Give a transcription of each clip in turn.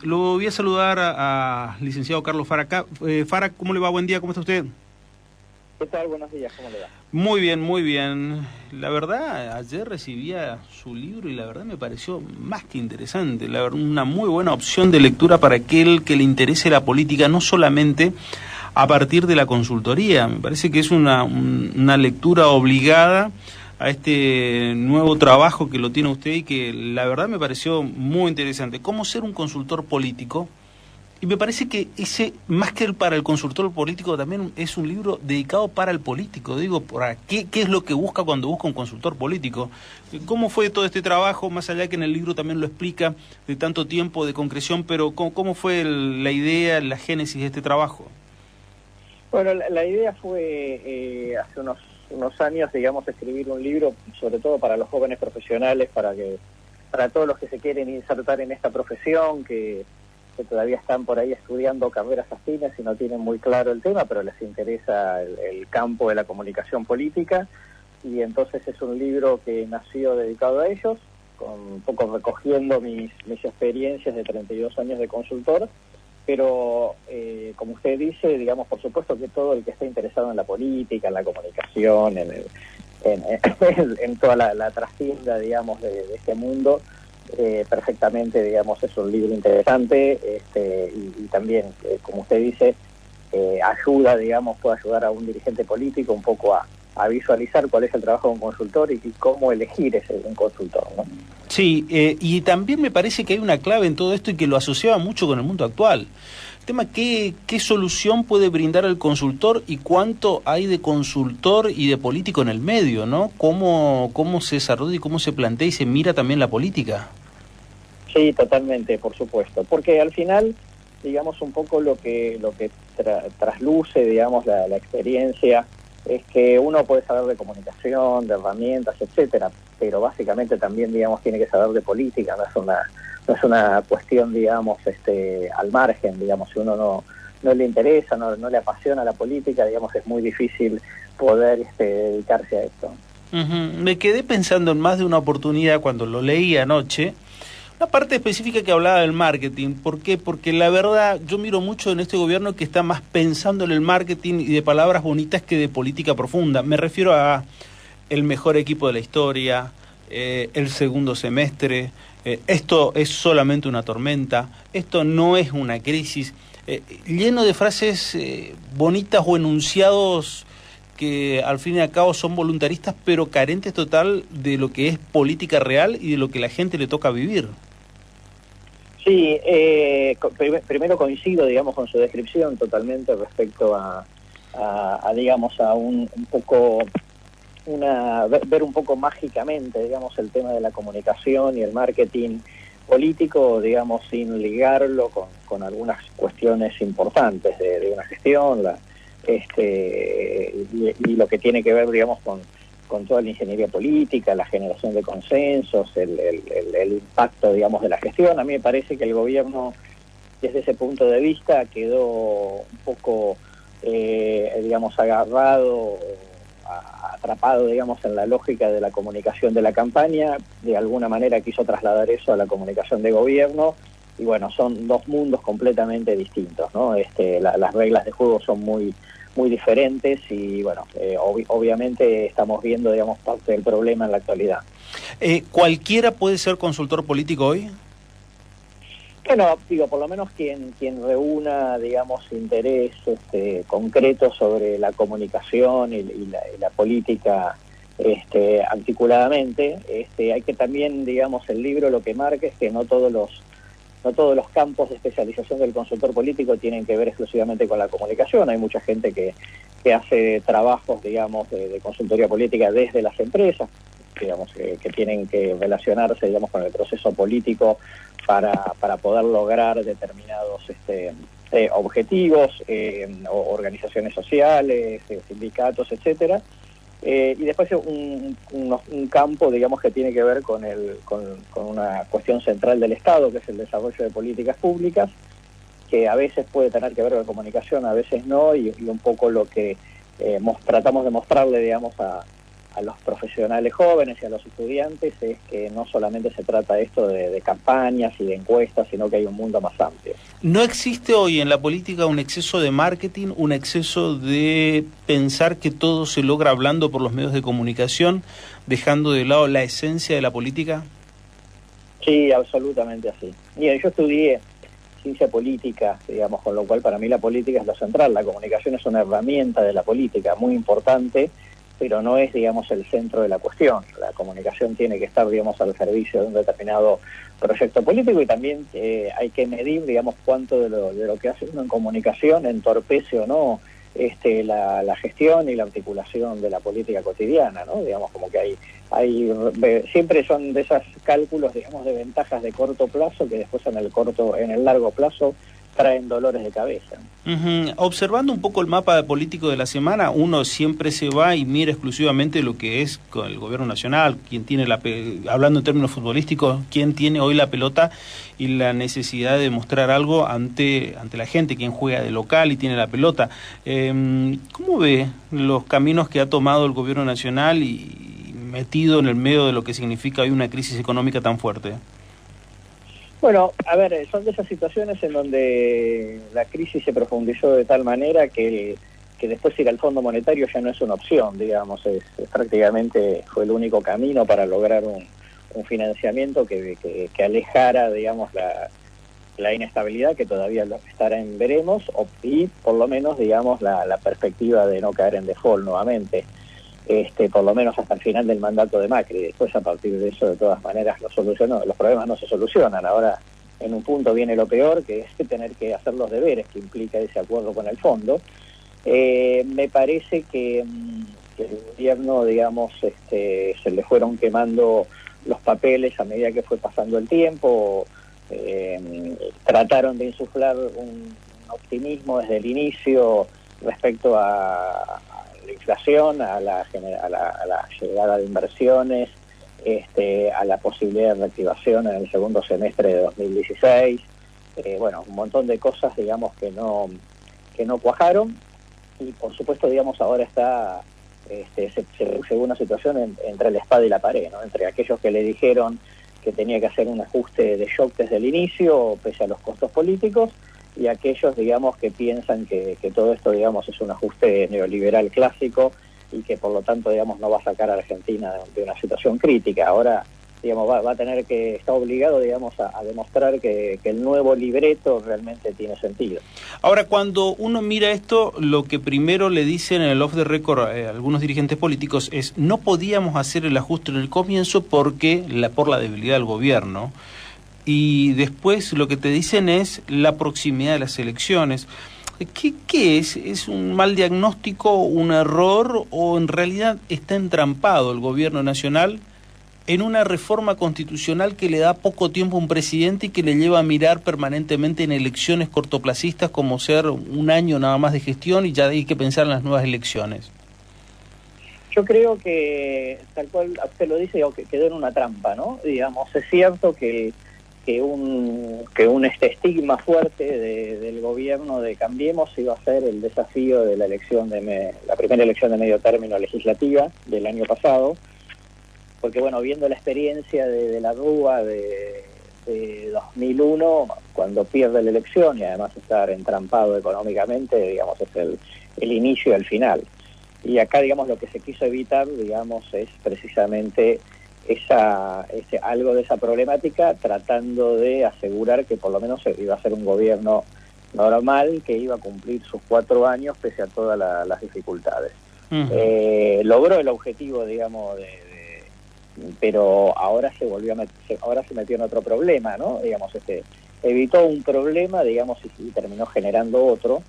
Lo voy a saludar a licenciado Carlos Fara acá. Fara, ¿cómo le va? Buen día, ¿cómo está usted? ¿Qué tal? Buenos días, ¿cómo le va? Muy bien, muy bien. La verdad, ayer recibía su libro y la verdad me pareció más que interesante. La verdad, una muy buena opción de lectura para aquel que le interese la política, no solamente a partir de la consultoría. Me parece que es una lectura obligada a este nuevo trabajo que lo tiene usted y que la verdad me pareció muy interesante. ¿Cómo ser un consultor político? Y me parece que ese, más que para el consultor político, también es un libro dedicado para el político. Digo, ¿para qué es lo que busca cuando busca un consultor político? ¿Cómo fue todo este trabajo? Más allá que en el libro también lo explica, de tanto tiempo de concreción, pero ¿cómo fue la idea, la génesis de este trabajo? Bueno, la idea fue hace unos años, digamos, escribir un libro, sobre todo para los jóvenes profesionales, para todos los que se quieren insertar en esta profesión, que todavía están por ahí estudiando carreras afines y no tienen muy claro el tema, pero les interesa el campo de la comunicación política. Y entonces es un libro que nació dedicado a ellos, un poco recogiendo mis experiencias de 32 años de consultor, pero como usted dice, digamos, por supuesto que todo el que está interesado en la política, en la comunicación, en toda la trastienda, digamos, de este mundo, perfectamente, digamos, es un libro interesante, y también, como usted dice, ayuda, digamos, puede ayudar a un dirigente político un poco a visualizar cuál es el trabajo de un consultor y cómo elegir un consultor, ¿no? Sí, y también me parece que hay una clave en todo esto y que lo asociaba mucho con el mundo actual. El tema, ¿qué solución puede brindar el consultor y cuánto hay de consultor y de político en el medio, ¿no? ¿Cómo se desarrolla y cómo se plantea y se mira también la política? Sí, totalmente, por supuesto, porque al final, digamos, un poco lo que trasluce, digamos, la experiencia es que uno puede saber de comunicación, de herramientas, etcétera, pero básicamente también, digamos, tiene que saber de política, no es una cuestión, digamos, al margen, digamos, si uno no le interesa, no le apasiona la política, digamos, es muy difícil poder dedicarse a esto. Me quedé pensando en más de una oportunidad cuando lo leí anoche, una parte específica que hablaba del marketing. ¿Por qué? Porque la verdad yo miro mucho en este gobierno que está más pensando en el marketing y de palabras bonitas que de política profunda. Me refiero a el mejor equipo de la historia, el segundo semestre, esto es solamente una tormenta, esto no es una crisis, lleno de frases bonitas o enunciados que al fin y al cabo son voluntaristas, pero carentes total de lo que es política real y de lo que la gente le toca vivir. Sí, primero coincido, digamos, con su descripción totalmente respecto digamos, a un poco, ver un poco mágicamente, digamos, el tema de la comunicación y el marketing político, digamos, sin ligarlo con algunas cuestiones importantes de una gestión, y lo que tiene que ver, digamos, con toda la ingeniería política, la generación de consensos, el impacto, digamos, de la gestión. A mí me parece que el gobierno, desde ese punto de vista, quedó un poco, digamos, agarrado, atrapado, digamos, en la lógica de la comunicación de la campaña. De alguna manera quiso trasladar eso a la comunicación de gobierno, y bueno, son dos mundos completamente distintos, ¿no? Las reglas de juego son muy diferentes y bueno, obviamente estamos viendo, digamos, parte del problema en la actualidad. ¿Cualquiera puede ser consultor político hoy? Bueno, digo, por lo menos quien reúna, digamos, interés concreto sobre la comunicación y la política articuladamente, hay que también, digamos, el libro lo que marca es que no todos los campos de especialización del consultor político tienen que ver exclusivamente con la comunicación. Hay mucha gente que hace trabajos, digamos, de consultoría política desde las empresas, digamos, que tienen que relacionarse, digamos, con el proceso político para poder lograr determinados objetivos, o organizaciones sociales, sindicatos, etcétera. Y después un campo, digamos, que tiene que ver con una cuestión central del Estado, que es el desarrollo de políticas públicas, que a veces puede tener que ver con la comunicación, a veces no, y un poco lo que tratamos de mostrarle, digamos, a los profesionales jóvenes y a los estudiantes es que no solamente se trata esto de campañas y de encuestas, sino que hay un mundo más amplio. ¿No existe hoy en la política un exceso de marketing, un exceso de pensar que todo se logra hablando por los medios de comunicación, dejando de lado la esencia de la política? Sí, absolutamente así. Mira, yo estudié ciencia política, digamos, con lo cual para mí la política es lo central. La comunicación es una herramienta de la política muy importante, pero no es, digamos, el centro de la cuestión. La comunicación tiene que estar, digamos, al servicio de un determinado proyecto político y también hay que medir, digamos, cuánto de lo que hace uno en comunicación entorpece o no la gestión y la articulación de la política cotidiana, ¿no? Digamos, como que siempre son de esos cálculos, digamos, de ventajas de corto plazo que después en el largo plazo traen dolores de cabeza. Observando un poco el mapa político de la semana, uno siempre se va y mira exclusivamente lo que es con el gobierno nacional, quién tiene hablando en términos futbolísticos, quién tiene hoy la pelota y la necesidad de mostrar algo ante la gente, quien juega de local y tiene la pelota. ¿Cómo ve los caminos que ha tomado el gobierno nacional y metido en el medio de lo que significa hoy una crisis económica tan fuerte? Bueno, a ver, son de esas situaciones en donde la crisis se profundizó de tal manera que después ir al Fondo Monetario ya no es una opción, digamos, es prácticamente fue el único camino para lograr un financiamiento que alejara, digamos, la inestabilidad, que todavía lo estará en veremos, y por lo menos, digamos, la perspectiva de no caer en default nuevamente. Por lo menos hasta el final del mandato de Macri. Después, a partir de eso, de todas maneras, los problemas no se solucionan. Ahora, en un punto viene lo peor, que es tener que hacer los deberes que implica ese acuerdo con el fondo. Me parece que el gobierno, digamos, se le fueron quemando los papeles a medida que fue pasando el tiempo. Trataron de insuflar un optimismo desde el inicio respecto a la inflación, a la llegada de inversiones, a la posibilidad de reactivación en el segundo semestre de 2016, bueno, un montón de cosas, digamos, que no cuajaron, y por supuesto, digamos, ahora está se produce una situación entre la espada y la pared, ¿no? Entre aquellos que le dijeron que tenía que hacer un ajuste de shock desde el inicio, pese a los costos políticos, y aquellos, digamos, que piensan que todo esto, digamos, es un ajuste neoliberal clásico y que por lo tanto, digamos, no va a sacar a Argentina de una situación crítica. Ahora, digamos, va a tener que, está obligado, digamos, a demostrar que el nuevo libreto realmente tiene sentido. Ahora, cuando uno mira esto, lo que primero le dicen en el off the record algunos dirigentes políticos es: no podíamos hacer el ajuste en el comienzo por la debilidad del gobierno. Y después lo que te dicen es la proximidad de las elecciones. ¿Qué es? ¿Es un mal diagnóstico, un error, o en realidad está entrampado el gobierno nacional en una reforma constitucional que le da poco tiempo a un presidente y que le lleva a mirar permanentemente en elecciones cortoplacistas, como ser un año nada más de gestión y ya hay que pensar en las nuevas elecciones? Yo creo que, tal cual usted lo dice, que quedó en una trampa, ¿no? Digamos, es cierto que un estigma fuerte del gobierno de Cambiemos iba a ser el desafío de la la primera elección de medio término legislativa del año pasado, porque bueno, viendo la experiencia de la Rúa de 2001, cuando pierde la elección y además estar entrampado económicamente, digamos, es el inicio y el final. Y acá, digamos, lo que se quiso evitar, digamos, es precisamente algo de esa problemática, tratando de asegurar que por lo menos iba a ser un gobierno normal, que iba a cumplir sus 4 años pese a todas las dificultades. Logró el objetivo, digamos, pero ahora ahora se metió en otro problema, ¿no? Digamos, evitó un problema, digamos, y terminó generando otro,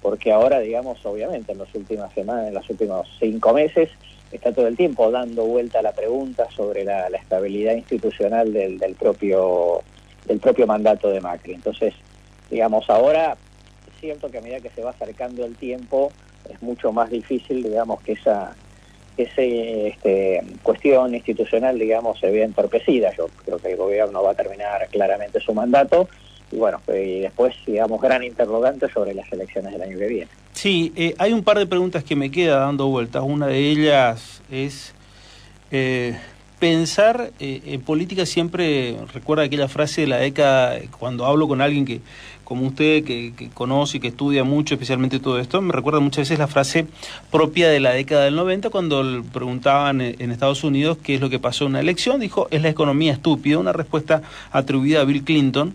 porque ahora, digamos, obviamente en las últimas semanas, en los últimos 5 meses, está todo el tiempo dando vuelta a la pregunta sobre la estabilidad institucional del propio mandato de Macri. Entonces, digamos, ahora es cierto que a medida que se va acercando el tiempo es mucho más difícil, digamos, que esa cuestión institucional, digamos, se vea entorpecida. Yo creo que el gobierno va a terminar claramente su mandato y bueno, y después, digamos, gran interrogante sobre las elecciones del año que viene. Sí, hay un par de preguntas que me queda dando vueltas. Una de ellas es Pensar en política siempre recuerda aquella frase de la década, cuando hablo con alguien que como usted, que conoce y que estudia mucho, especialmente todo esto, me recuerda muchas veces la frase propia de la década del 90, cuando le preguntaban en Estados Unidos qué es lo que pasó en una elección, dijo, es la economía estúpida, una respuesta atribuida a Bill Clinton.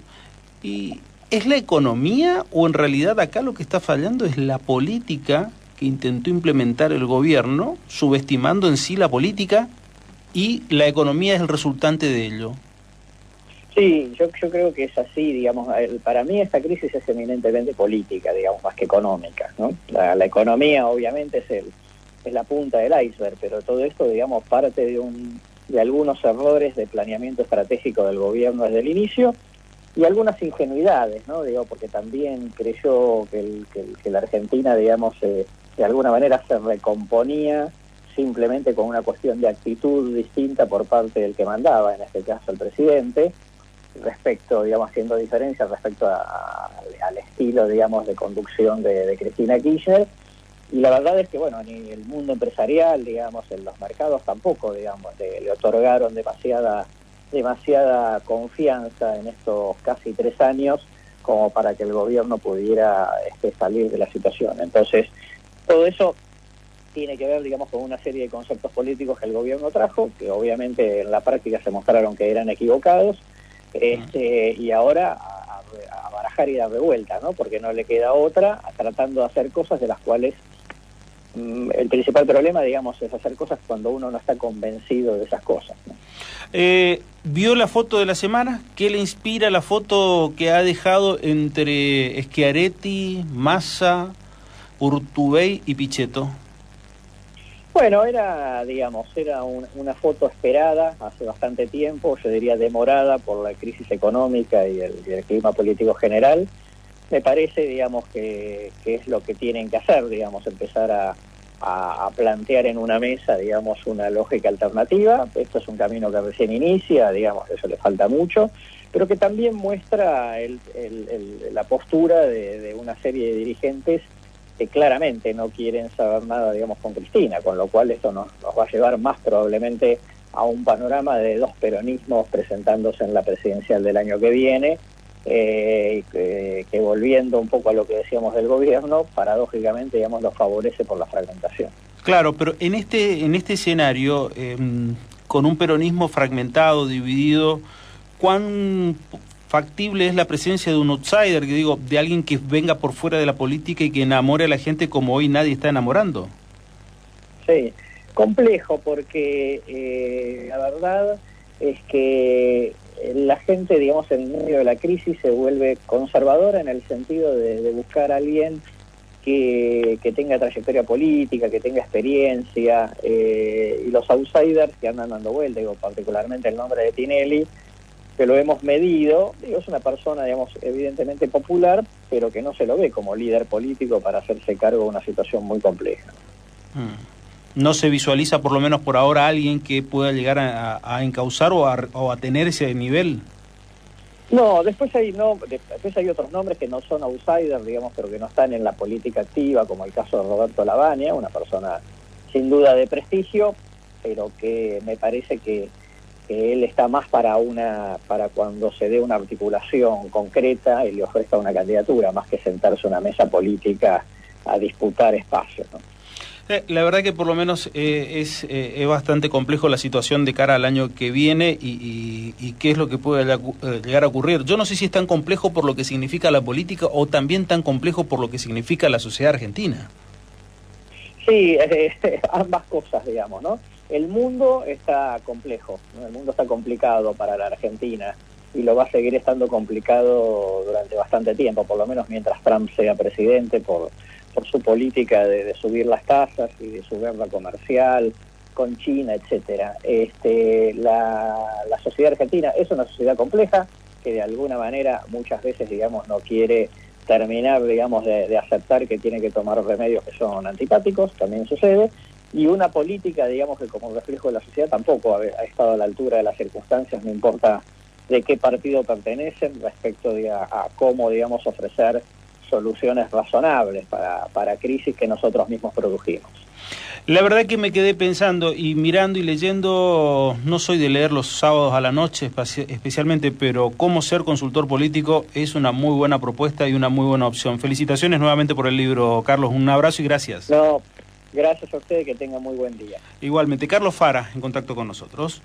¿Y es la economía o en realidad acá lo que está fallando es la política que intentó implementar el gobierno, subestimando en sí la política, y la economía es el resultante de ello? Sí, yo creo que es así, digamos, para mí esta crisis es eminentemente política, digamos, más que económica, ¿no? La economía obviamente es la punta del iceberg, pero todo esto, digamos, parte de algunos errores de planeamiento estratégico del gobierno desde el inicio y algunas ingenuidades, ¿no? Digo, porque también creyó que la Argentina, digamos, de alguna manera se recomponía simplemente con una cuestión de actitud distinta por parte del que mandaba, en este caso el presidente, respecto, digamos, haciendo diferencia respecto al estilo, digamos, de conducción de Cristina Kirchner. Y la verdad es que, bueno, ni el mundo empresarial, digamos, en los mercados tampoco, digamos, le otorgaron demasiada confianza en estos casi 3 años como para que el gobierno pudiera salir de la situación. Entonces, todo eso tiene que ver, digamos, con una serie de conceptos políticos que el gobierno trajo, que obviamente en la práctica se mostraron que eran equivocados, y ahora a barajar y dar de vuelta, ¿no? Porque no le queda otra, tratando de hacer cosas de las cuales el principal problema, digamos, es hacer cosas cuando uno no está convencido de esas cosas, ¿no? ¿Vio la foto de la semana? ¿Qué le inspira la foto que ha dejado entre Schiaretti, Massa, Urtubey y Pichetto? Bueno, digamos, era una foto esperada hace bastante tiempo, yo diría demorada por la crisis económica y el clima político general. Me parece, digamos, que es lo que tienen que hacer, digamos, empezar a plantear en una mesa, digamos, una lógica alternativa. Esto es un camino que recién inicia, digamos, eso le falta mucho, pero que también muestra la postura de una serie de dirigentes que claramente no quieren saber nada, digamos, con Cristina, con lo cual esto nos va a llevar más probablemente a un panorama de 2 peronismos presentándose en la presidencial del año que viene, que volviendo un poco a lo que decíamos del gobierno, paradójicamente, digamos, lo favorece por la fragmentación. Claro, pero en este escenario, con un peronismo fragmentado, dividido, ¿cuán factible es la presencia de un outsider, que digo, de alguien que venga por fuera de la política y que enamore a la gente como hoy nadie está enamorando? Sí, complejo, porque la verdad es que la gente, digamos, en medio de la crisis se vuelve conservadora en el sentido de buscar a alguien que tenga trayectoria política, que tenga experiencia, y los outsiders que andan dando vuelta, digo, particularmente el nombre de Tinelli, que lo hemos medido, digo, es una persona, digamos, evidentemente popular, pero que no se lo ve como líder político para hacerse cargo de una situación muy compleja. ¿No se visualiza, por lo menos por ahora, alguien que pueda llegar a encauzar o a tener ese nivel? No, después hay otros nombres que no son outsiders, digamos, pero que no están en la política activa, como el caso de Roberto Lavagna, una persona sin duda de prestigio, pero que me parece que él está más para cuando se dé una articulación concreta y le ofrezca una candidatura, más que sentarse a una mesa política a disputar espacios, ¿no? La verdad que por lo menos es bastante complejo la situación de cara al año que viene y qué es lo que puede llegar a ocurrir. Yo no sé si es tan complejo por lo que significa la política o también tan complejo por lo que significa la sociedad argentina. Sí, ambas cosas, digamos, ¿no? El mundo está complejo, ¿no? El mundo está complicado para la Argentina y lo va a seguir estando complicado durante bastante tiempo, por lo menos mientras Trump sea presidente, por su política de subir las tasas y de su guerra comercial con China, etcétera. La sociedad argentina es una sociedad compleja que de alguna manera muchas veces, digamos, no quiere terminar, digamos, de aceptar que tiene que tomar remedios que son antipáticos, también sucede, y una política, digamos, que como reflejo de la sociedad tampoco ha estado a la altura de las circunstancias, no importa de qué partido pertenecen, respecto a cómo, digamos, ofrecer soluciones razonables para crisis que nosotros mismos produjimos. La verdad que me quedé pensando y mirando y leyendo, no soy de leer los sábados a la noche especialmente, pero cómo ser consultor político es una muy buena propuesta y una muy buena opción. Felicitaciones nuevamente por el libro, Carlos, un abrazo y gracias. No, gracias a ustedes, que tengan muy buen día. Igualmente, Carlos Fara, en contacto con nosotros.